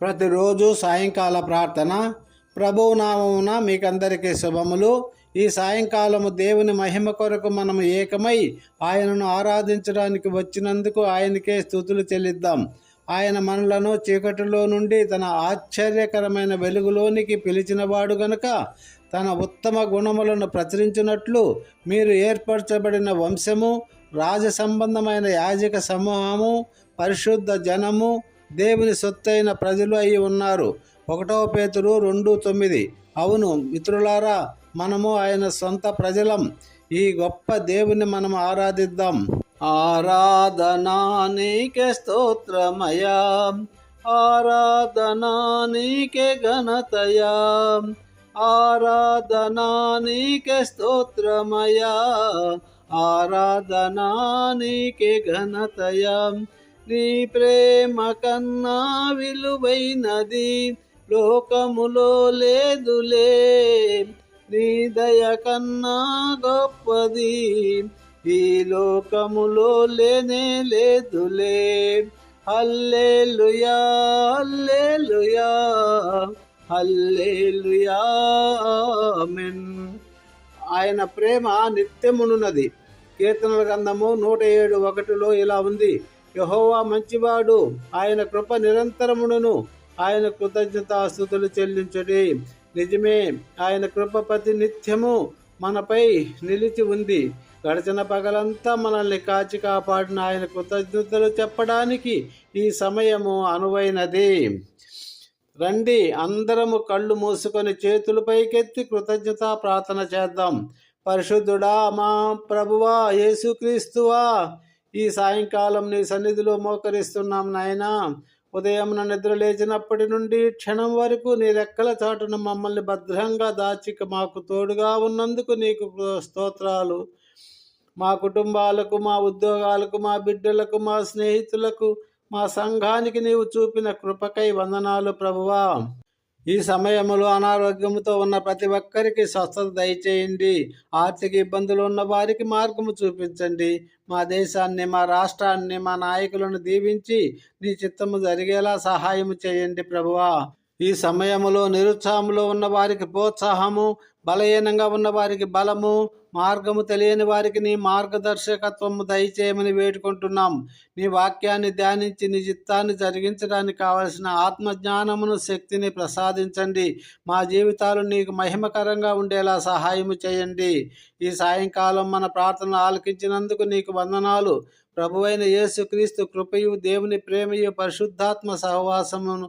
ప్రతిరోజు సాయంకాల ప్రార్థన. ప్రభువు నామమున మీకందరికీ శుభములు. ఈ సాయంకాలము దేవుని మహిమ కొరకు మనము ఏకమై ఆయనను ఆరాధించడానికి వచ్చినందుకు ఆయనకే స్తుతులు చెల్లిద్దాం. ఆయన మనలను చీకటిలో నుండి తన ఆశ్చర్యకరమైన వెలుగులోనికి పిలిచినవాడు గనుక తన ఉత్తమ గుణములను ప్రచురించినట్లు మీరు ఏర్పరచబడిన వంశము, రాజ సంబంధమైన యాజక సమూహము, పరిశుద్ధ జనము, దేవుని సొత్తైన ప్రజలు అయి ఉన్నారు. 1 పేతురు 2:9. అవును మిత్రులారా, మనము ఆయన సొంత ప్రజలం. ఈ గొప్ప దేవుని మనం ఆరాధిద్దాం. ఆరాధనా నీకే స్తోత్రమయా, ఆరాధనా నీకే ఘనతయా, ఆరాధనా నీకే స్తోత్రమయా, ఆరాధనా నీకే ఘనతయా. నీ ప్రేమ కన్నా విలువైనది లోకములో లేదులే, నీ దయ కన్నా గొప్పది ఈ లోకములో లేనే లేదులే. హల్లెలూయా హల్లెలూయా హల్లెలూయా ఆమేన్. ఆయన ప్రేమ నిత్యమునున్నది. కీర్తనల గ్రంథము 107:1 ఇలా ఉంది: యెహోవా మంచివాడు, ఆయన కృప నిరంతరమును, ఆయన కృతజ్ఞతాస్తుతులు చెల్లించుడి. నిజమే, ఆయన కృప ప్రతి నిత్యము మనపై నిలిచి ఉంది. గడిచిన పగలంతా మనల్ని కాచి కాపాడిన ఆయన కృతజ్ఞతలు చెప్పడానికి ఈ సమయము అనువైనది. రండి, అందరము కళ్ళు మూసుకొని చేతులు పైకెత్తి కృతజ్ఞతా ప్రార్థన చేద్దాం. పరిశుద్ధుడా మా ప్రభువా యేసుక్రీస్తువా, ఈ సాయంకాలం నీ సన్నిధిలో మోకరిస్తున్నాం నాయనా. ఉదయం నిద్ర లేచినప్పటి నుండి క్షణం వరకు నీ రెక్కల చాటున మమ్మల్ని భద్రంగా దాచిక మాకు తోడుగా ఉన్నందుకు నీకు స్తోత్రాలు. మా కుటుంబాలకు, మా ఉద్యోగాలకు, మా బిడ్డలకు, మా స్నేహితులకు, మా సంఘానికి నీవు చూపిన కృపకై వందనాలు ప్రభువా. ఈ సమయంలో అనారోగ్యంతో ఉన్న ప్రతి ఒక్కరికి స్వస్థత దయచేయండి. ఆర్థిక ఇబ్బందులు ఉన్న వారికి మార్గము చూపించండి. మా దేశాన్ని, మా రాష్ట్రాన్ని, మా నాయకులను దీవించి నీ చిత్తము జరిగేలా సహాయం చేయండి ప్రభువా. ఈ సమయంలో నిరుత్సాహంలో ఉన్న వారికి ప్రోత్సాహము, బలహీనంగా ఉన్న వారికి బలము, మార్గము తెలియని వారికి నీ మార్గదర్శకత్వము దయచేయమని వేడుకుంటున్నాం. నీ వాక్యాన్ని ధ్యానించి నీ చిత్తాన్ని జరిగించడానికి కావలసిన ఆత్మజ్ఞానమును, శక్తిని ప్రసాదించండి. మా జీవితాలు నీకు మహిమకరంగా ఉండేలా సహాయము చేయండి. ఈ సాయంకాలం మన ప్రార్థనలు ఆలకించినందుకు నీకు వందనాలు. ప్రభువైన యేసుక్రీస్తు కృపయు, దేవుని ప్రేమయు, పరిశుద్ధాత్మ సహవాసమును